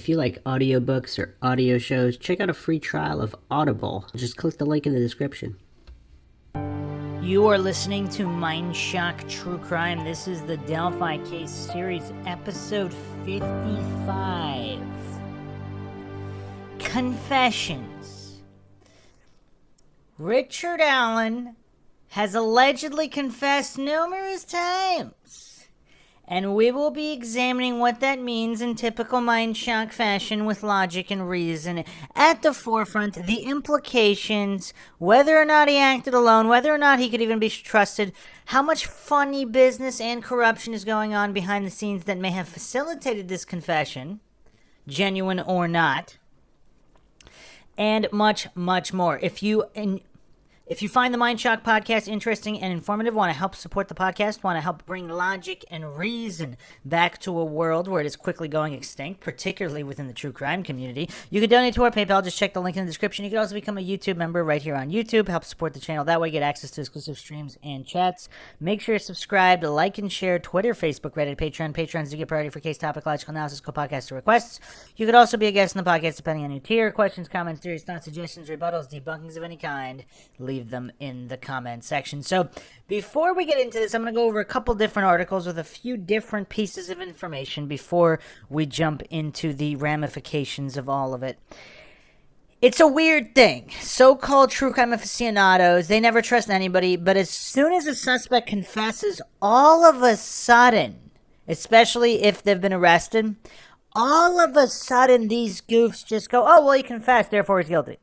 If you like audiobooks or audio shows, check out a free trial of Audible. Just click the link in the description. You are listening to Mindshock True Crime. This is the Delphi Case Series, episode 55. Confessions. Richard Allen has allegedly confessed numerous times, and we will be examining what that means in typical Mindshock fashion with logic and reason at the forefront, the implications, whether or not he acted alone, whether or not he could even be trusted, how much funny business and corruption is going on behind the scenes that may have facilitated this confession, genuine or not, and much, much more. If you find the Mindshock podcast interesting and informative, want to help support the podcast, want to help bring logic and reason back to a world where it is quickly going extinct, particularly within the true crime community, you can donate to our PayPal. Just check the link in the description. You can also become a YouTube member right here on YouTube. Help support the channel. That way, get access to exclusive streams and chats. Make sure you're subscribed, like and share Twitter, Facebook, Reddit, Patreon. Patrons do get priority for case topic, logical analysis, co-podcast requests. You could also be a guest in the podcast depending on your tier. Questions, comments, theories, thoughts, suggestions, rebuttals, debunkings of any kind. Leave them in the comment section. So before we get into this, I'm going to go over a couple different articles with a few different pieces of information before we jump into the ramifications of all of it. It's a weird thing. So-called true crime aficionados, they never trust anybody, but as soon as a suspect confesses, all of a sudden, especially if they've been arrested, all of a sudden these goofs just go, oh, well, he confessed, therefore he's guilty.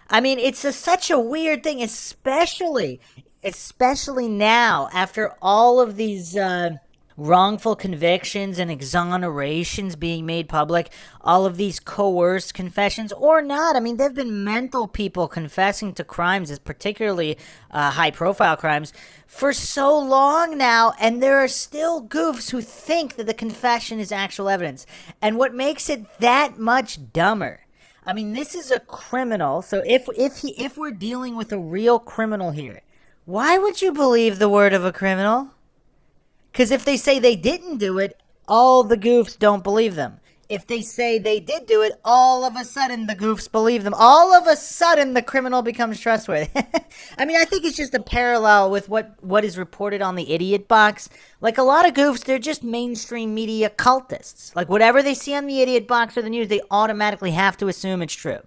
I mean, it's such a weird thing, especially now after all of these wrongful convictions and exonerations being made public, all of these coerced confessions or not. I mean, there have been mental people confessing to crimes, as particularly high-profile crimes, for so long now, and there are still goofs who think that the confession is actual evidence. And what makes it that much dumber, I mean, this is a criminal, so if we're dealing with a real criminal here, why would you believe the word of a criminal? Because if they say they didn't do it, all the goofs don't believe them. If they say they did do it, all of a sudden the goofs believe them. All of a sudden the criminal becomes trustworthy. I mean, I think it's just a parallel with what is reported on the Idiot Box. Like, a lot of goofs, they're just mainstream media cultists. Like, whatever they see on the Idiot Box or the news, they automatically have to assume it's true.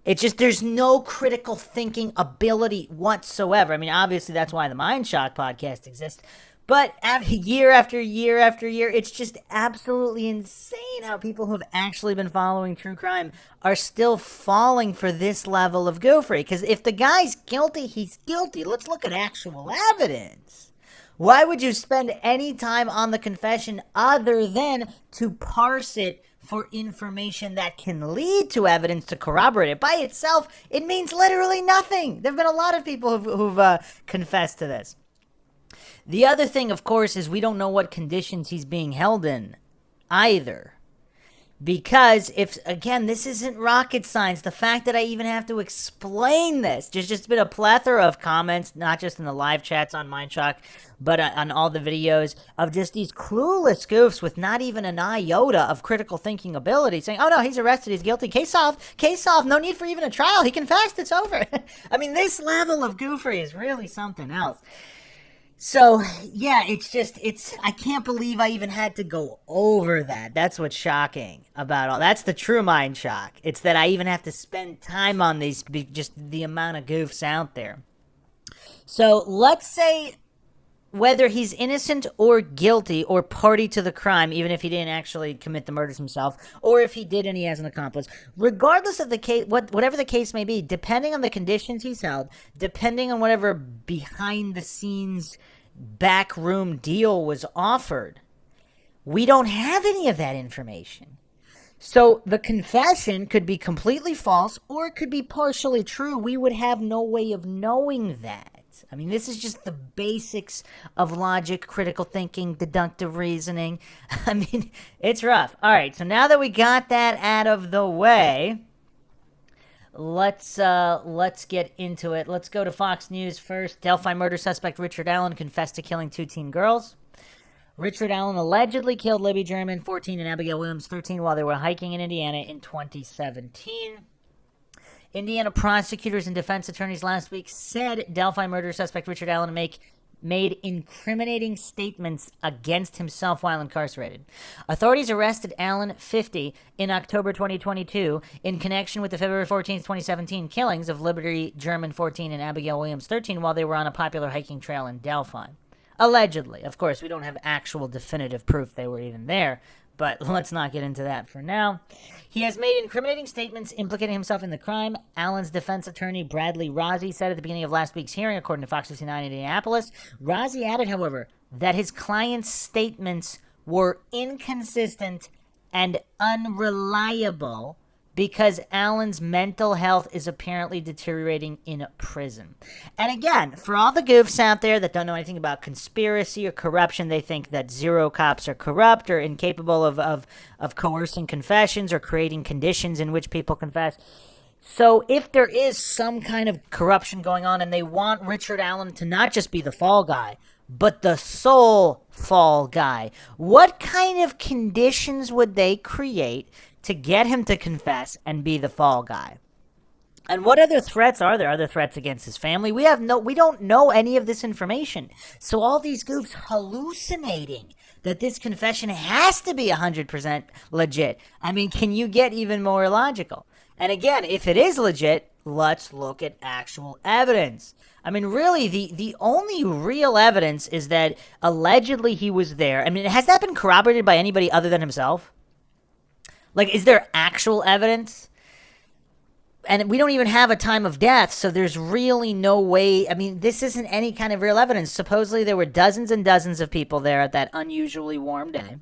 It's just there's no critical thinking ability whatsoever. I mean, obviously that's why the Mindshock podcast exists. But year after year after year, it's just absolutely insane how people who have actually been following true crime are still falling for this level of goofery. Because if the guy's guilty, he's guilty. Let's look at actual evidence. Why would you spend any time on the confession other than to parse it for information that can lead to evidence to corroborate it? By itself, it means literally nothing. There have been a lot of people who've confessed to this. The other thing, of course, is we don't know what conditions he's being held in either. Because again, this isn't rocket science. The fact that I even have to explain this, there's just been a plethora of comments, not just in the live chats on Mindshock, but on all the videos of just these clueless goofs with not even an iota of critical thinking ability saying, oh no, he's arrested, he's guilty, case solved, no need for even a trial, he confessed, it's over. I mean, this level of goofery is really something else. So, yeah, I can't believe I even had to go over that. That's what's shocking about all. That's the true mind shock. It's that I even have to spend time on these, just the amount of goofs out there. So, let's say whether he's innocent or guilty or party to the crime, even if he didn't actually commit the murders himself, or if he did and he has an accomplice, regardless of the case, whatever the case may be, depending on the conditions he's held, depending on whatever behind-the-scenes backroom deal was offered, we don't have any of that information. So the confession could be completely false or it could be partially true. We would have no way of knowing that. I mean, this is just the basics of logic, critical thinking, deductive reasoning. I mean, it's rough. All right, so now that we got that out of the way, let's get into it. Let's go to Fox News first. Delphi murder suspect Richard Allen confessed to killing 2 teen girls. Richard Allen allegedly killed Libby German, 14, and Abigail Williams, 13, while they were hiking in Indiana in 2017. Indiana prosecutors and defense attorneys last week said Delphi murder suspect Richard Allen made incriminating statements against himself while incarcerated. Authorities arrested Allen, 50, in October 2022 in connection with the February 14, 2017 killings of Liberty German, 14, and Abigail Williams, 13, while they were on a popular hiking trail in Delphi. Allegedly. Of course, we don't have actual definitive proof they were even there, but let's not get into that for now. He has made incriminating statements implicating himself in the crime. Allen's defense attorney, Bradley Rossi, said at the beginning of last week's hearing, according to Fox 59 Indianapolis. Rossi added, however, that his client's statements were inconsistent and unreliable because Allen's mental health is apparently deteriorating in prison. And again, for all the goofs out there that don't know anything about conspiracy or corruption, they think that zero cops are corrupt or incapable of coercing confessions or creating conditions in which people confess. So if there is some kind of corruption going on and they want Richard Allen to not just be the fall guy, but the sole fall guy, what kind of conditions would they create to get him to confess and be the fall guy? And what other threats are there? Other threats against his family? We don't know any of this information. So all these goofs hallucinating that this confession has to be 100% legit. I mean, can you get even more illogical? And again, if it is legit, let's look at actual evidence. I mean, really, the only real evidence is that allegedly he was there. I mean, has that been corroborated by anybody other than himself? Like, is there actual evidence? And we don't even have a time of death, so there's really no way. I mean, this isn't any kind of real evidence. Supposedly, there were dozens and dozens of people there at that unusually warm day.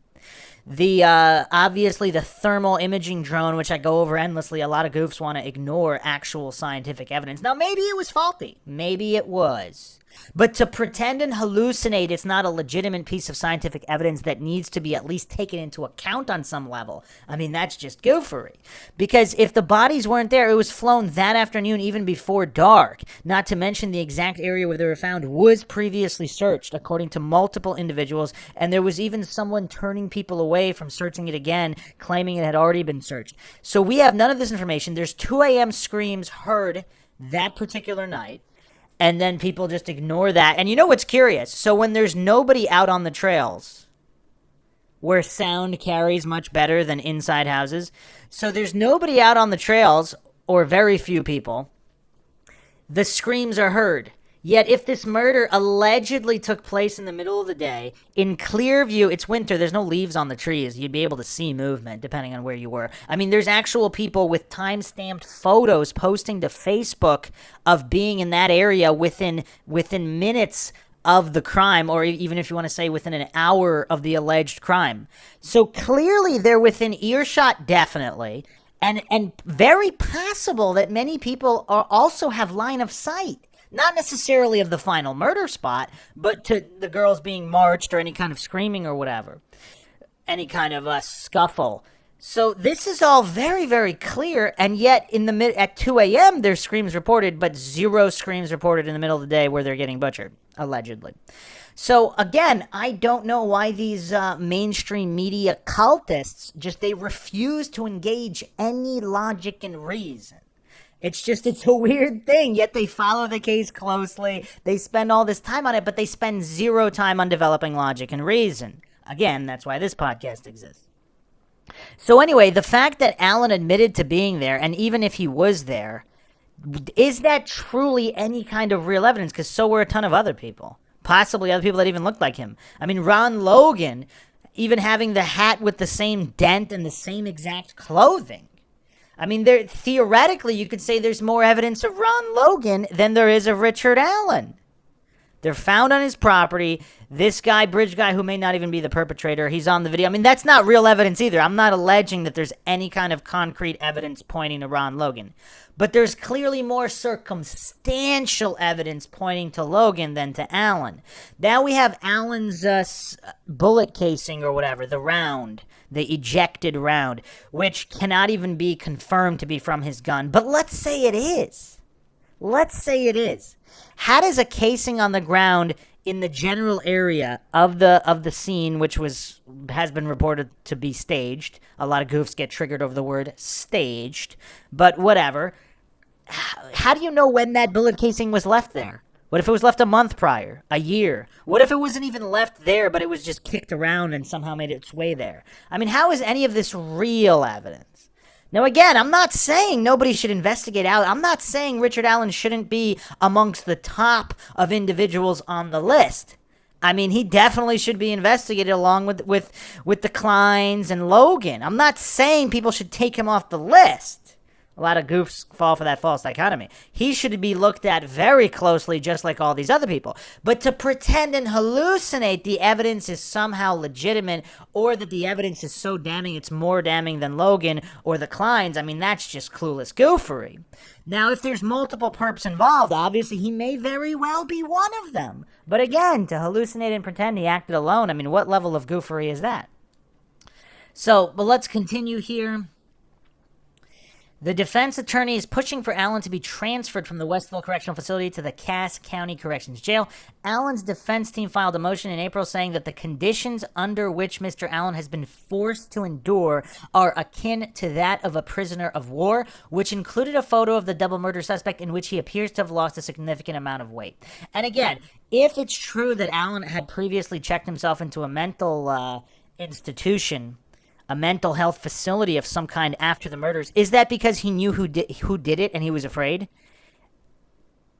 Obviously, the thermal imaging drone, which I go over endlessly, a lot of goofs want to ignore actual scientific evidence. Now, maybe it was faulty. Maybe it was. But to pretend and hallucinate it's not a legitimate piece of scientific evidence that needs to be at least taken into account on some level, I mean, that's just goofery. Because if the bodies weren't there, it was flown that afternoon even before dark. Not to mention the exact area where they were found was previously searched, according to multiple individuals, and there was even someone turning people away from searching it again, claiming it had already been searched. So we have none of this information. There's 2 a.m. screams heard that particular night. And then people just ignore that. And you know what's curious? So when there's nobody out on the trails, where sound carries much better than inside houses, so there's nobody out on the trails, or very few people, the screams are heard. Yet if this murder allegedly took place in the middle of the day, in clear view, it's winter, there's no leaves on the trees, you'd be able to see movement depending on where you were. I mean, there's actual people with time-stamped photos posting to Facebook of being in that area within minutes of the crime, or even if you want to say within an hour of the alleged crime. So clearly they're within earshot, definitely, and very possible that many people also have line of sight. Not necessarily of the final murder spot, but to the girls being marched or any kind of screaming or whatever. Any kind of scuffle. So this is all very, very clear, and yet at 2 a.m. there's screams reported, but 0 screams reported in the middle of the day where they're getting butchered, allegedly. So again, I don't know why these mainstream media cultists they refuse to engage any logic and reason. It's a weird thing, yet they follow the case closely. They spend all this time on it, but they spend 0 time on developing logic and reason. Again, that's why this podcast exists. So anyway, the fact that Allen admitted to being there, and even if he was there, is that truly any kind of real evidence? Because so were a ton of other people. Possibly other people that even looked like him. I mean, Ron Logan, even having the hat with the same dent and the same exact clothing. I mean, theoretically, you could say there's more evidence of Ron Logan than there is of Richard Allen. They're found on his property. This guy, bridge guy, who may not even be the perpetrator, he's on the video. I mean, that's not real evidence either. I'm not alleging that there's any kind of concrete evidence pointing to Ron Logan. But there's clearly more circumstantial evidence pointing to Logan than to Allen. Now we have Allen's bullet casing or whatever, the round. The ejected round, which cannot even be confirmed to be from his gun. But let's say it is. Let's say it is. How does a casing on the ground in the general area of the scene, which has been reported to be staged. A lot of goofs get triggered over the word staged, but whatever. How do you know when that bullet casing was left there? What if it was left a month prior, a year? What if it wasn't even left there, but it was just kicked around and somehow made its way there? I mean, how is any of this real evidence? Now, again, I'm not saying nobody should investigate Allen. I'm not saying Richard Allen shouldn't be amongst the top of individuals on the list. I mean, he definitely should be investigated along with the Kleins and Logan. I'm not saying people should take him off the list. A lot of goofs fall for that false dichotomy. He should be looked at very closely, just like all these other people. But to pretend and hallucinate the evidence is somehow legitimate, or that the evidence is so damning it's more damning than Logan or the Kleins, I mean, that's just clueless goofery. Now, if there's multiple perps involved, obviously he may very well be one of them. But again, to hallucinate and pretend he acted alone, I mean, what level of goofery is that? So, but let's continue here. The defense attorney is pushing for Allen to be transferred from the Westville Correctional Facility to the Cass County Corrections Jail. Allen's defense team filed a motion in April saying that the conditions under which Mr. Allen has been forced to endure are akin to that of a prisoner of war, which included a photo of the double murder suspect in which he appears to have lost a significant amount of weight. And again, if it's true that Allen had previously checked himself into a mental institution, a mental health facility of some kind after the murders, is that because he knew who did it and he was afraid?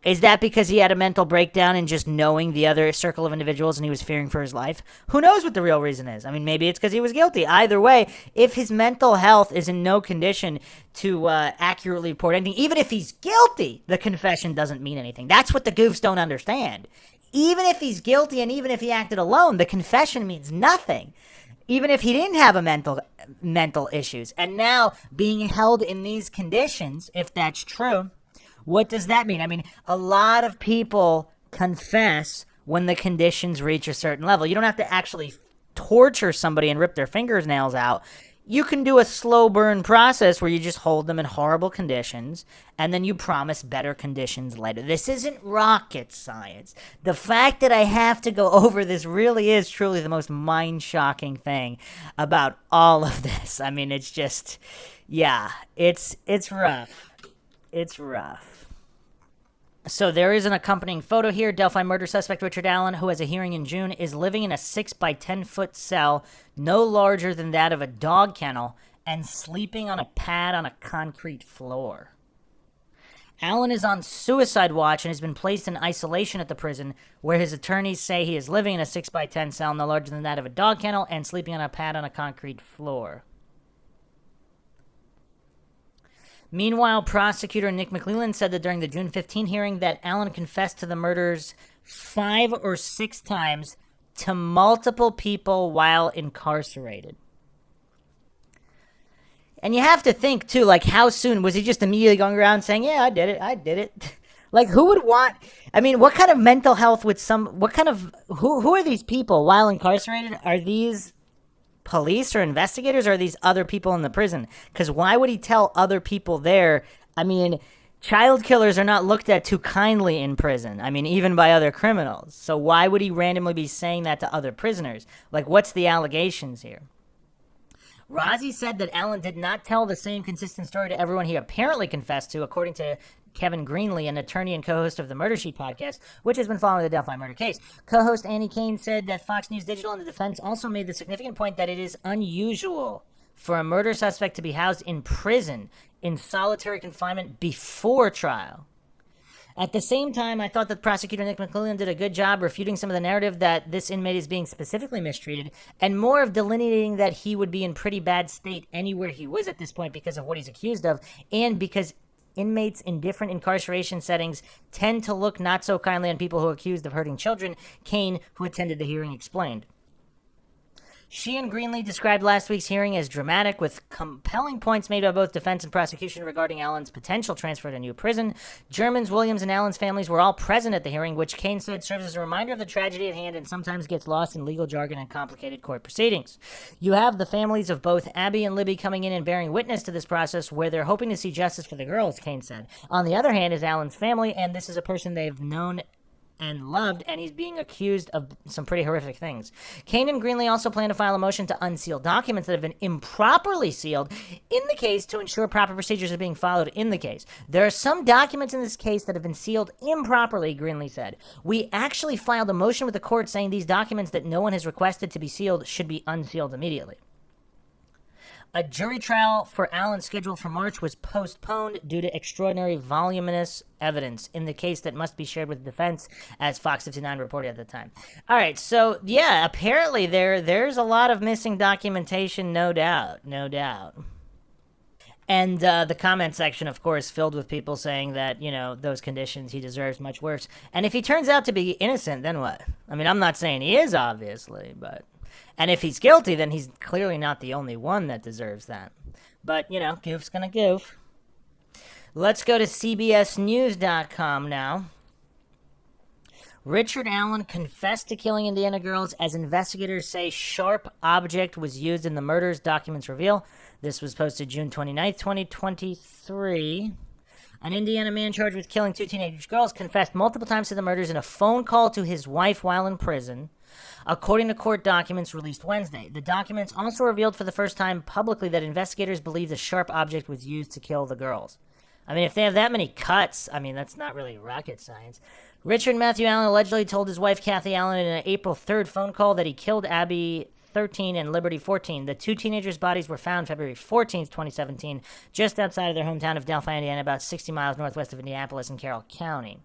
Is that because he had a mental breakdown in just knowing the other circle of individuals and he was fearing for his life? Who knows what the real reason is? I mean, maybe it's because he was guilty. Either way, if his mental health is in no condition to accurately report anything, even if he's guilty, the confession doesn't mean anything. That's what the goofs don't understand. Even if he's guilty and even if he acted alone, the confession means nothing. Even if he didn't have a mental issues. And now, being held in these conditions, if that's true, what does that mean? I mean, a lot of people confess when the conditions reach a certain level. You don't have to actually torture somebody and rip their fingernails out. You can do a slow burn process where you just hold them in horrible conditions and then you promise better conditions later. This isn't rocket science. The fact that I have to go over this really is truly the most mind-shocking thing about all of this. I mean, it's just, yeah, it's rough. It's rough. So there is an accompanying photo here. Delphi murder suspect Richard Allen, who has a hearing in June, is living in a 6 by 10 foot cell, no larger than that of a dog kennel, and sleeping on a pad on a concrete floor. Allen is on suicide watch and has been placed in isolation at the prison, where his attorneys say he is living in a 6 by 10 cell, no larger than that of a dog kennel, and sleeping on a pad on a concrete floor. Meanwhile, prosecutor Nick McClelland said that during the June 15 hearing that Allen confessed to the murders 5 or 6 times to multiple people while incarcerated. And you have to think, too, like, how soon? Was he just immediately going around saying, yeah, I did it? Like, who would want... I mean, what kind of mental health would who are these people while incarcerated? Are these police or investigators, or are these other people in the prison? Because why would he tell other people there? I mean, child killers are not looked at too kindly in prison. I mean, even by other criminals. So why would he randomly be saying that to other prisoners? Like, what's the allegations here? Rozzi said that Allen did not tell the same consistent story to everyone he apparently confessed to, according to Kevin Greenlee, an attorney and co-host of the Murder Sheet podcast, which has been following the Delphi murder case. Co-host Annie Kane said that Fox News Digital and the defense also made the significant point that it is unusual for a murder suspect to be housed in prison in solitary confinement before trial. At the same time, I thought that prosecutor Nick McClelland did a good job refuting some of the narrative that this inmate is being specifically mistreated, and more of delineating that he would be in pretty bad state anywhere he was at this point because of what he's accused of, and because inmates in different incarceration settings tend to look not so kindly on people who are accused of hurting children, Kane, who attended the hearing, explained. She and Greenlee described last week's hearing as dramatic, with compelling points made by both defense and prosecution regarding Allen's potential transfer to a new prison. Germans, Williams, and Allen's families were all present at the hearing, which Kane said serves as a reminder of the tragedy at hand and sometimes gets lost in legal jargon and complicated court proceedings. You have the families of both Abby and Libby coming in and bearing witness to this process, where they're hoping to see justice for the girls, Kane said. On the other hand is Allen's family, and this is a person they've known and loved, and he's being accused of some pretty horrific things. Kane and Greenlee also plan to file a motion to unseal documents that have been improperly sealed in the case to ensure proper procedures are being followed in the case. There are some documents in this case that have been sealed improperly, Greenlee said. We actually filed a motion with the court saying these documents that no one has requested to be sealed should be unsealed immediately. A jury trial for Allen scheduled for March was postponed due to extraordinary voluminous evidence in the case that must be shared with the defense, as Fox 59 reported at the time. All right, so yeah, apparently there's a lot of missing documentation, no doubt. And the comment section, of course, filled with people saying that, those conditions, he deserves much worse. And if he turns out to be innocent, then what? I mean, I'm not saying he is, obviously, but... And if he's guilty, then he's clearly not the only one that deserves that. But, goof's gonna goof. Let's go to CBSNews.com now. Richard Allen confessed to killing Indiana girls as investigators say sharp object was used in the murders, documents reveal. This was posted June 29th, 2023. An Indiana man charged with killing 2 teenage girls confessed multiple times to the murders in a phone call to his wife while in prison, according to court documents released Wednesday. The documents also revealed for the first time publicly that investigators believe the sharp object was used to kill the girls. I mean, if they have that many cuts, that's not really rocket science. Richard Matthew Allen allegedly told his wife Kathy Allen in an April 3rd phone call that he killed Abby 13 and Liberty 14. The 2 teenagers' bodies were found February 14th, 2017, just outside of their hometown of Delphi, Indiana, about 60 miles northwest of Indianapolis in Carroll County.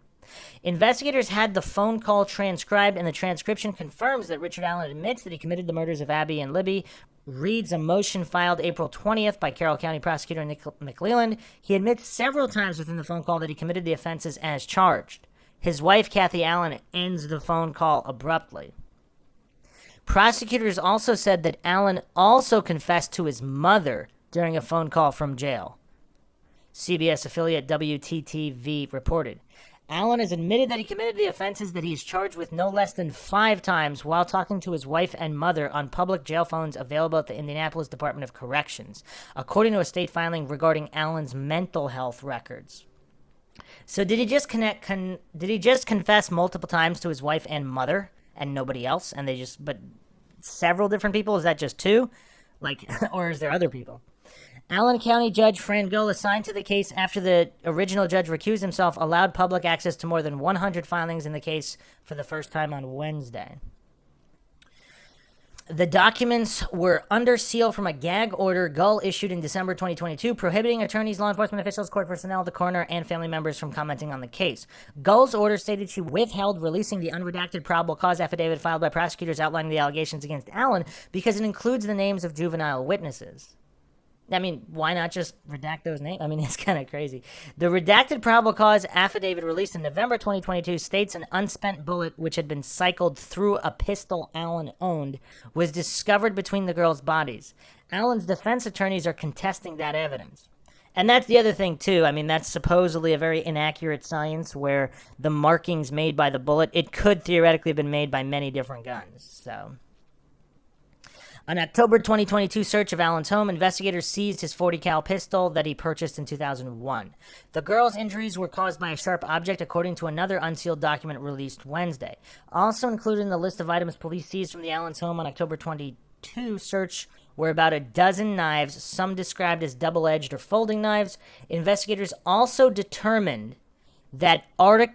Investigators had the phone call transcribed, and the transcription confirms that Richard Allen admits that he committed the murders of Abby and Libby. Reads a motion filed April 20th by Carroll County Prosecutor Nick McClelland. He admits several times within the phone call that he committed the offenses as charged. His wife, Kathy Allen, ends the phone call abruptly. Prosecutors also said that Allen also confessed to his mother during a phone call from jail. CBS affiliate WTTV reported. Allen has admitted that he committed the offenses that he is charged with no less than 5 times while talking to his wife and mother on public jail phones available at the Indianapolis Department of Corrections, according to a state filing regarding Allen's mental health records. So did he just confess multiple times to his wife and mother and nobody else? And but several different people? Is that just 2? Or is there other people? Allen County Judge Fran Gola, assigned to the case after the original judge recused himself, allowed public access to more than 100 filings in the case for the first time on Wednesday. The documents were under seal from a gag order Gull issued in December 2022, prohibiting attorneys, law enforcement officials, court personnel, the coroner, and family members from commenting on the case. Gull's order stated she withheld releasing the unredacted probable cause affidavit filed by prosecutors outlining the allegations against Allen because it includes the names of juvenile witnesses. Why not just redact those names? It's kind of crazy. The redacted probable cause affidavit released in November 2022 states an unspent bullet, which had been cycled through a pistol Allen owned, was discovered between the girls' bodies. Allen's defense attorneys are contesting that evidence. And that's the other thing, too. That's supposedly a very inaccurate science where the markings made by the bullet, it could theoretically have been made by many different guns, so... An October 2022 search of Allen's home, investigators seized his .40 cal pistol that he purchased in 2001. The girl's injuries were caused by a sharp object, according to another unsealed document released Wednesday. Also included in the list of items police seized from the Allen's home on October 22 search were about a dozen knives, some described as double-edged or folding knives. Investigators also determined that,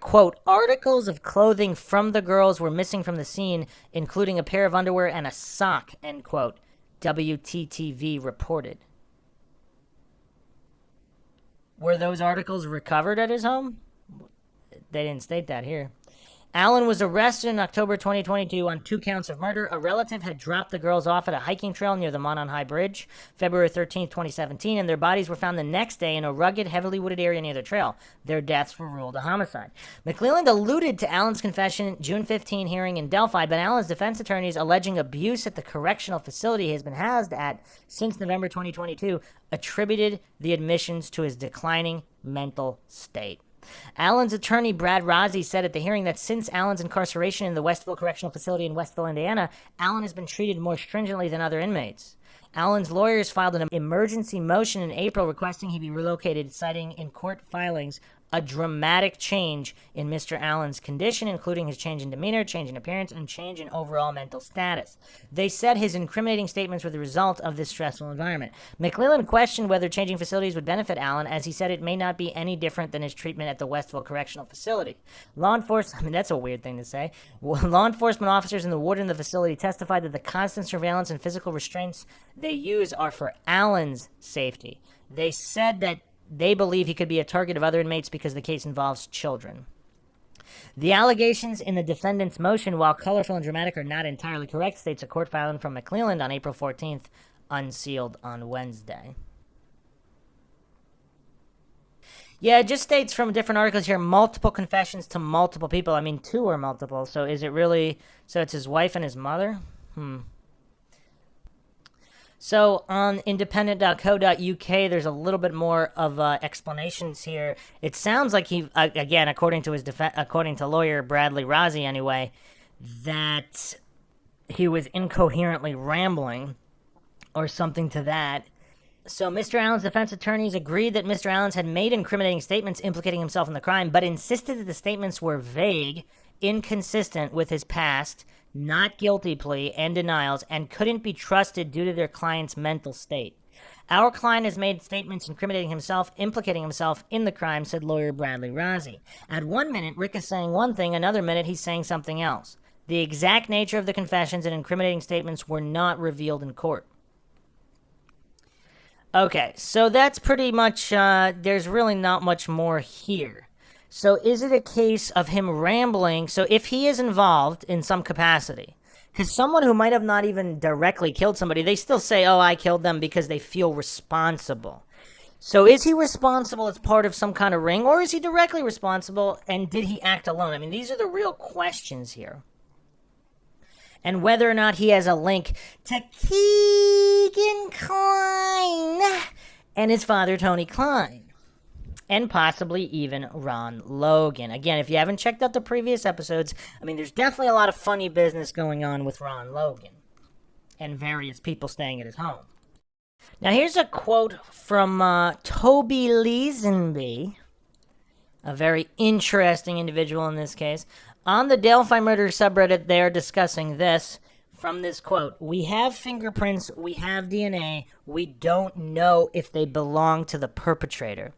quote, articles of clothing from the girls were missing from the scene, including a pair of underwear and a sock, end quote, WTTV reported. Were those articles recovered at his home? They didn't state that here. Allen was arrested in October 2022 on 2 counts of murder. A relative had dropped the girls off at a hiking trail near the Monon High Bridge, February 13, 2017, and their bodies were found the next day in a rugged, heavily wooded area near the trail. Their deaths were ruled a homicide. McClelland alluded to Allen's confession June 15 hearing in Delphi, but Allen's defense attorneys alleging abuse at the correctional facility he has been housed at since November 2022 attributed the admissions to his declining mental state. Allen's attorney, Brad Rozzi, said at the hearing that since Allen's incarceration in the Westville Correctional Facility in Westville, Indiana, Allen has been treated more stringently than other inmates. Allen's lawyers filed an emergency motion in April requesting he be relocated, citing in court filings a dramatic change in Mr. Allen's condition, including his change in demeanor, change in appearance, and change in overall mental status. They said his incriminating statements were the result of this stressful environment. McClellan questioned whether changing facilities would benefit Allen, as he said it may not be any different than his treatment at the Westville Correctional Facility. Law enforcement, that's a weird thing to say. Law enforcement officers and the warden of the facility testified that the constant surveillance and physical restraints they use are for Allen's safety. They said that they believe he could be a target of other inmates because the case involves children. The allegations in the defendant's motion, while colorful and dramatic, are not entirely correct, states a court filing from McClelland on April 14th, unsealed on Wednesday. Yeah, it just states from different articles here, multiple confessions to multiple people. I mean, 2 are multiple, so is it really... So it's his wife and his mother? So on independent.co.uk, there's a little bit more of explanations here. It sounds like he, again, according to lawyer Bradley Rozzi anyway, that he was incoherently rambling or something to that. So Mr. Allen's defense attorneys agreed that Mr. Allen had made incriminating statements implicating himself in the crime, but insisted that the statements were vague, inconsistent with his past, not guilty plea, and denials, and couldn't be trusted due to their client's mental state. Our client has made statements incriminating himself, implicating himself in the crime, said lawyer Bradley Rozzi. At 1 minute, Rick is saying one thing, another minute he's saying something else. The exact nature of the confessions and incriminating statements were not revealed in court. Okay, so that's pretty much, there's really not much more here. So is it a case of him rambling? So if he is involved in some capacity, because someone who might have not even directly killed somebody, they still say, oh, I killed them because they feel responsible. So is he responsible as part of some kind of ring, or is he directly responsible, and did he act alone? I mean, these are the real questions here. And whether or not he has a link to Keegan Kline and his father, Tony Kline. And possibly even Ron Logan. Again, if you haven't checked out the previous episodes, I mean, there's definitely a lot of funny business going on with Ron Logan and various people staying at his home. Now, here's a quote from Toby Leesenby, a very interesting individual in this case. On the Delphi murder subreddit, they are discussing this. From this quote, we have fingerprints, we have DNA, we don't know if they belong to the perpetrator.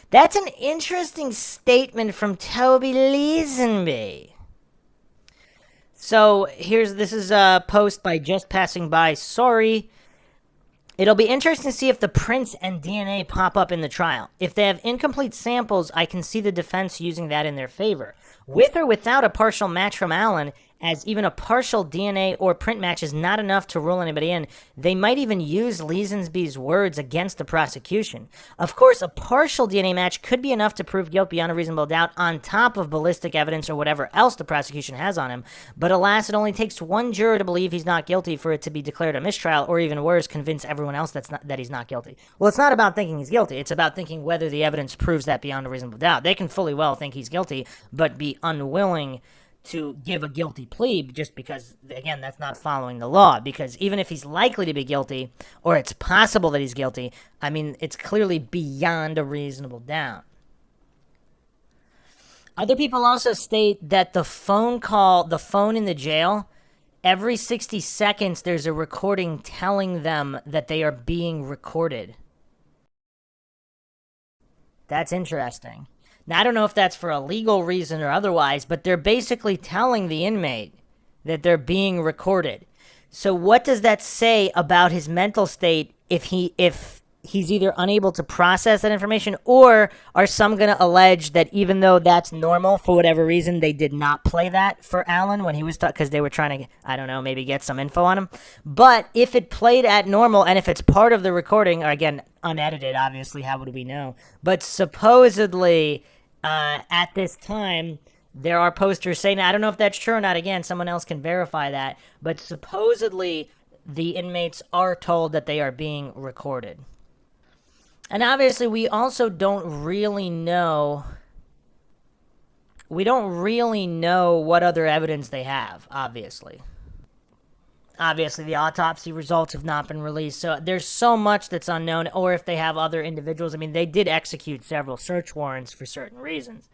That's an interesting statement from Toby Leesenby. So this is a post by Just Passing By. Sorry. It'll be interesting to see if the prints and DNA pop up in the trial. If they have incomplete samples, I can see the defense using that in their favor. With or without a partial match from Allen, as even a partial DNA or print match is not enough to rule anybody in, they might even use Leesenby's words against the prosecution. Of course, a partial DNA match could be enough to prove guilt beyond a reasonable doubt on top of ballistic evidence or whatever else the prosecution has on him, but alas, it only takes one juror to believe he's not guilty for it to be declared a mistrial, or even worse, convince everyone else that he's not guilty. Well, it's not about thinking he's guilty, it's about thinking whether the evidence proves that beyond a reasonable doubt. They can fully well think he's guilty, but be unwilling to give a guilty plea just because, again, that's not following the law. Because even if he's likely to be guilty, or it's possible that he's guilty, I mean, it's clearly beyond a reasonable doubt. Other people also state that the phone in the jail, every 60 seconds there's a recording telling them that they are being recorded. That's interesting. Now, I don't know if that's for a legal reason or otherwise, but they're basically telling the inmate that they're being recorded. So what does that say about his mental state if he's either unable to process that information, or are some going to allege that even though that's normal, for whatever reason, they did not play that for Allen when he was because they were trying to, I don't know, maybe get some info on him. But if it played at normal, and if it's part of the recording, or again, unedited, obviously, how would we know? But supposedly, at this time, there are posters saying, I don't know if that's true or not, again, someone else can verify that, but supposedly the inmates are told that they are being recorded. And obviously, we also don't really know what other evidence they have, obviously. obviously the autopsy results have not been released, so there's so much that's unknown, or if they have other individuals. I mean, they did execute several search warrants for certain reasons.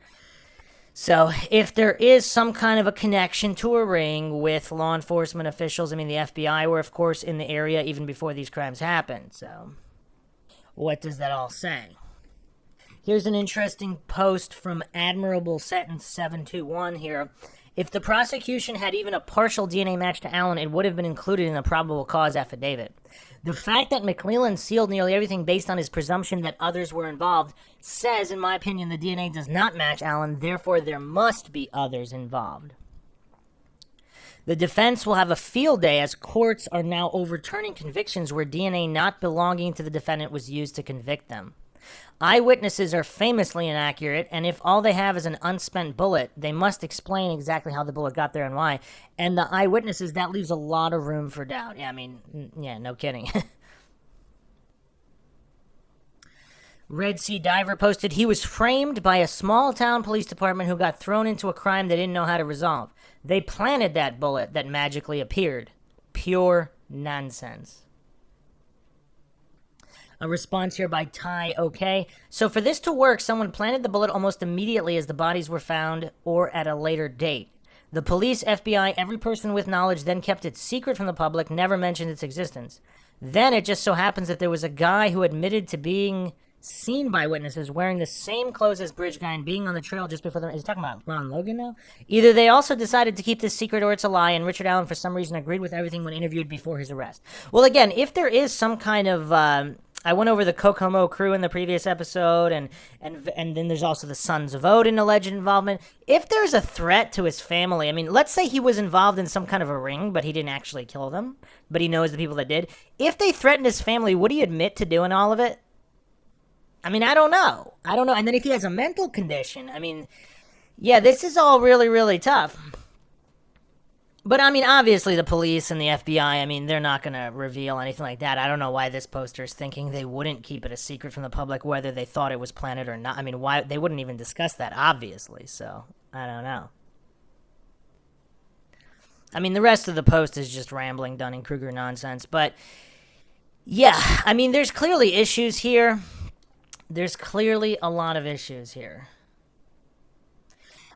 So if there is some kind of a connection to a ring with law enforcement officials, I mean, the FBI were, of course, in the area even before these crimes happened. So what does that all say? Here's an interesting post from Admirable Sentence 721 here. If the prosecution had even a partial DNA match to Allen, it would have been included in the probable cause affidavit. The fact that McClellan sealed nearly everything based on his presumption that others were involved says, in my opinion, the DNA does not match Allen, therefore there must be others involved. The defense will have a field day as courts are now overturning convictions where DNA not belonging to the defendant was used to convict them. Eyewitnesses are famously inaccurate, and if all they have is an unspent bullet, they must explain exactly how the bullet got there and why. And the eyewitnesses, that leaves a lot of room for doubt. Yeah, I mean, yeah, no kidding. Red Sea Diver posted, he was framed by a small town police department who got thrown into a crime they didn't know how to resolve. They planted that bullet that magically appeared. Pure nonsense. A response here by Ty OK. So for this to work, someone planted the bullet almost immediately as the bodies were found or at a later date. The police, FBI, every person with knowledge then kept it secret from the public, never mentioned its existence. Then it just so happens that there was a guy who admitted to being seen by witnesses wearing the same clothes as Bridge Guy and being on the trail just before them. Is he talking about Ron Logan now? Either they also decided to keep this secret or it's a lie, and Richard Allen for some reason agreed with everything when interviewed before his arrest. Well, again, if there is some kind of... I went over the Kokomo crew in the previous episode, and then there's also the Sons of Odin alleged involvement. If there's a threat to his family, I mean, let's say he was involved in some kind of a ring, but he didn't actually kill them, but he knows the people that did. If they threatened his family, would he admit to doing all of it? I mean, I don't know. And then if he has a mental condition, I mean, yeah, this is all really, really tough. But, I mean, obviously the police and the FBI, I mean, they're not going to reveal anything like that. I don't know why this poster is thinking they wouldn't keep it a secret from the public, whether they thought it was planted or not. I mean, why they wouldn't even discuss that, obviously, so I don't know. I mean, the rest of the post is just rambling Dunning-Kruger nonsense, but, yeah, I mean, there's clearly issues here. There's clearly a lot of issues here.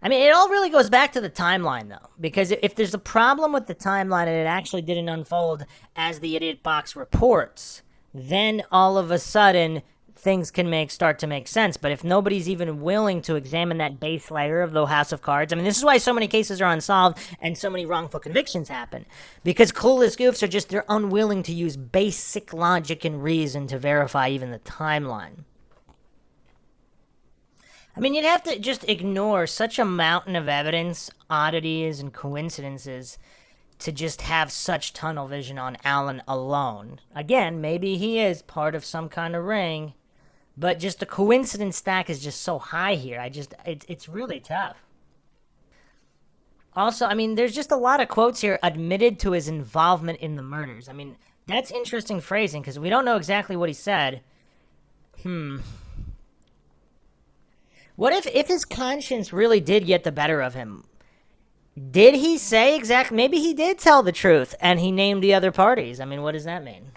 I mean, it all really goes back to the timeline, though, because if there's a problem with the timeline and it actually didn't unfold as the Idiot Box reports, then all of a sudden things can start to make sense. But if nobody's even willing to examine that base layer of the House of Cards, I mean, this is why so many cases are unsolved and so many wrongful convictions happen, because clueless goofs they're unwilling to use basic logic and reason to verify even the timeline. I mean, you'd have to just ignore such a mountain of evidence, oddities, and coincidences to just have such tunnel vision on Allen alone. Again, maybe he is part of some kind of ring, but just the coincidence stack is just so high here. It's really tough. Also, I mean, there's just a lot of quotes here, admitted to his involvement in the murders. I mean, that's interesting phrasing, because we don't know exactly what he said. What if his conscience really did get the better of him? Did he say exactly? Maybe he did tell the truth, and he named the other parties. I mean, what does that mean?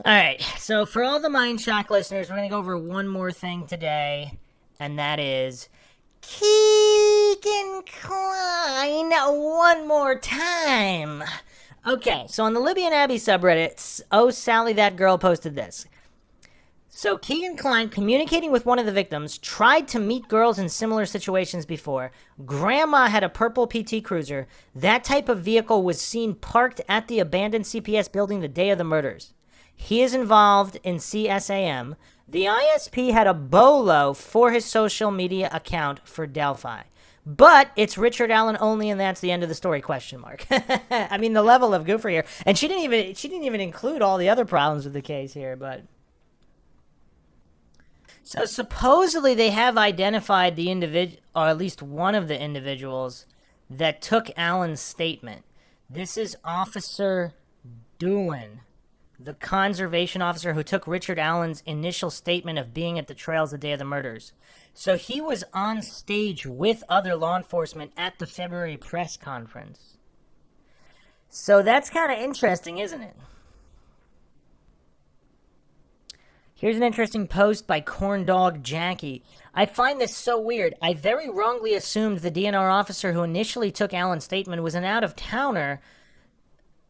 Alright, so for all the Mindshock listeners, we're going to go over one more thing today, and that is Keegan Kline one more time. Okay, so on the Libby and Abby subreddit, Oh Sally That Girl posted this. So Keegan Kline, communicating with one of the victims, tried to meet girls in similar situations before. Grandma had a purple PT Cruiser. That type of vehicle was seen parked at the abandoned CPS building the day of the murders. He is involved in CSAM. The ISP had a bolo for his social media account for Delphi. But it's Richard Allen only, and that's the end of the story, question mark. I mean, the level of goofer here. And she didn't even include all the other problems with the case here, but... So supposedly they have identified the individual, or at least one of the individuals that took Allen's statement. This is Officer Doolin, the conservation officer who took Richard Allen's initial statement of being at the trails the day of the murders. So he was on stage with other law enforcement at the February press conference. So that's kind of interesting, isn't it? Here's an interesting post by Corndog Jackie. I find this so weird. I very wrongly assumed the DNR officer who initially took Allen's statement was an out-of-towner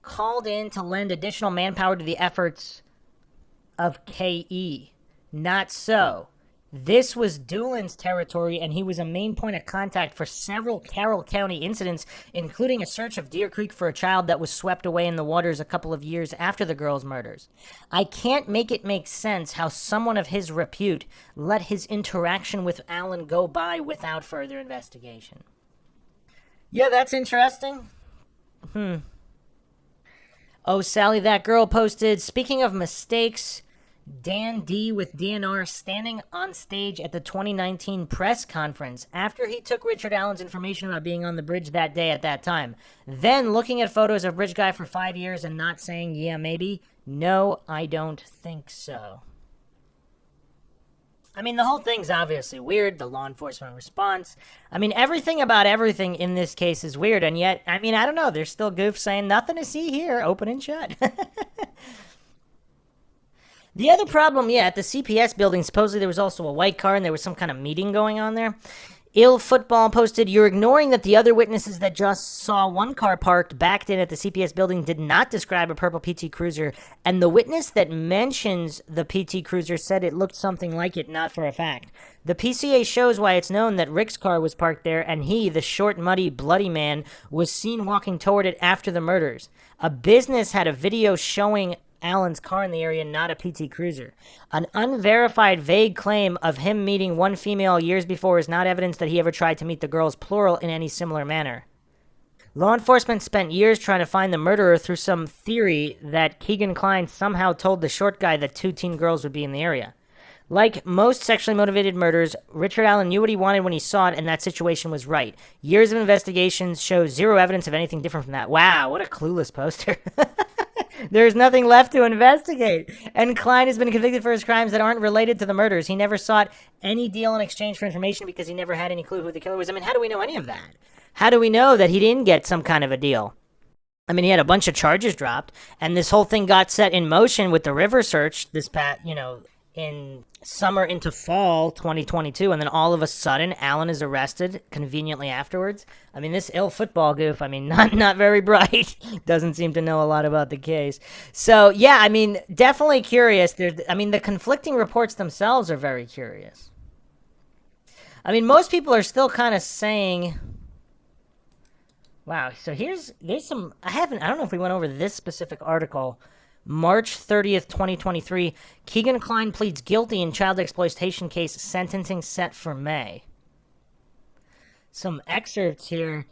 called in to lend additional manpower to the efforts of KE. Not so. This was Doolin's territory, and he was a main point of contact for several Carroll County incidents, including a search of Deer Creek for a child that was swept away in the waters a couple of years after the girls' murders. I can't make it make sense how someone of his repute let his interaction with Allen go by without further investigation. Yeah, that's interesting. Oh, Sally, that girl posted, speaking of mistakes, Dan D with DNR standing on stage at the 2019 press conference after he took Richard Allen's information about being on the bridge that day at that time. Then looking at photos of Bridge Guy for 5 years and not saying, yeah, maybe. No, I don't think so. I mean, the whole thing's obviously weird, the law enforcement response. I mean, everything about everything in this case is weird, and yet, I mean, I don't know, there's still goofs saying, nothing to see here, open and shut. The other problem, at the CPS building, supposedly there was also a white car and there was some kind of meeting going on there. Ill Football posted, you're ignoring that the other witnesses that just saw one car parked backed in at the CPS building did not describe a purple PT Cruiser, and the witness that mentions the PT Cruiser said it looked something like it, not for a fact. The PCA shows why it's known that Rick's car was parked there, and he, the short, muddy, bloody man, was seen walking toward it after the murders. A business had a video showing Allen's car in the area, not a PT Cruiser. An unverified, vague claim of him meeting one female years before is not evidence that he ever tried to meet the girls, plural, in any similar manner. Law enforcement spent years trying to find the murderer through some theory that Keegan Kline somehow told the short guy that 2 teen girls would be in the area. Like most sexually motivated murders, Richard Allen knew what he wanted when he saw it, and that situation was right. Years of investigations show zero evidence of anything different from that. Wow, what a clueless poster. There's nothing left to investigate. And Kline has been convicted for his crimes that aren't related to the murders. He never sought any deal in exchange for information because he never had any clue who the killer was. I mean, how do we know any of that? How do we know that he didn't get some kind of a deal? I mean, he had a bunch of charges dropped, and this whole thing got set in motion with the river search this past, in summer into fall 2022, and then all of a sudden, Allen is arrested conveniently afterwards. I mean, this Ill Football goof, not very bright. Doesn't seem to know a lot about the case. So, yeah, I mean, definitely curious. The conflicting reports themselves are very curious. I mean, most people are still kind of saying, wow, so there's some, I don't know if we went over this specific article. March 30th, 2023, Keegan Kline pleads guilty in child exploitation case, sentencing set for May. Some excerpts here.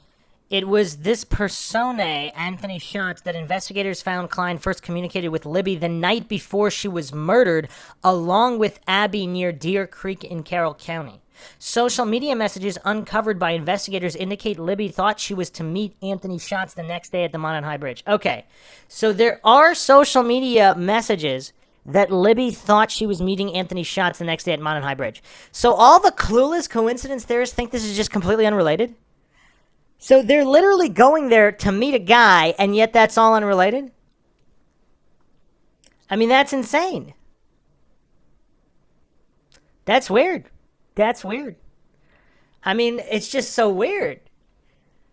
It was this persona, Anthony Schatz, that investigators found Kline first communicated with Libby the night before she was murdered, along with Abby near Deer Creek in Carroll County. Social media messages uncovered by investigators indicate Libby thought she was to meet Anthony Schatz the next day at the Mountain High Bridge. Okay, so there are social media messages that Libby thought she was meeting Anthony Schatz the next day at Mountain High Bridge. So all the clueless coincidence theorists think this is just completely unrelated? So they're literally going there to meet a guy, and yet that's all unrelated? I mean, that's insane. That's weird. That's weird. I mean, it's just so weird.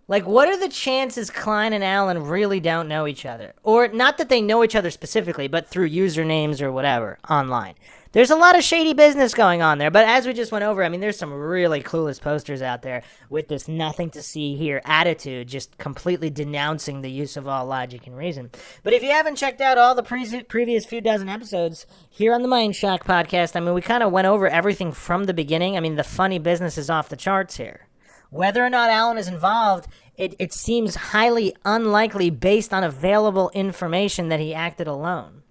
Like, what are the chances Kline and Allen really don't know each other? Or not that they know each other specifically, but through usernames or whatever online. There's a lot of shady business going on there, but as we just went over, I mean, there's some really clueless posters out there with this nothing to see here attitude, just completely denouncing the use of all logic and reason. But if you haven't checked out all the previous few dozen episodes here on the Mindshock podcast, I mean, we kind of went over everything from the beginning. I mean, the funny business is off the charts here. Whether or not Allen is involved, it seems highly unlikely based on available information that he acted alone.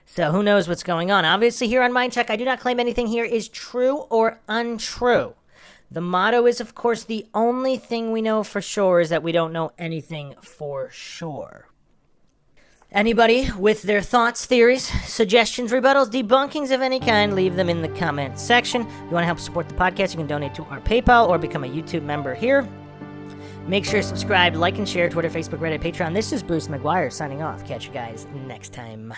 So who knows what's going on? Obviously, here on Mindcheck, I do not claim anything here is true or untrue. The motto is, of course, the only thing we know for sure is that we don't know anything for sure. Anybody with their thoughts, theories, suggestions, rebuttals, debunkings of any kind, leave them in the comments section. If you want to help support the podcast, you can donate to our PayPal or become a YouTube member here. Make sure to subscribe, like, and share. Twitter, Facebook, Reddit, Patreon. This is Bruce McGuire signing off. Catch you guys next time.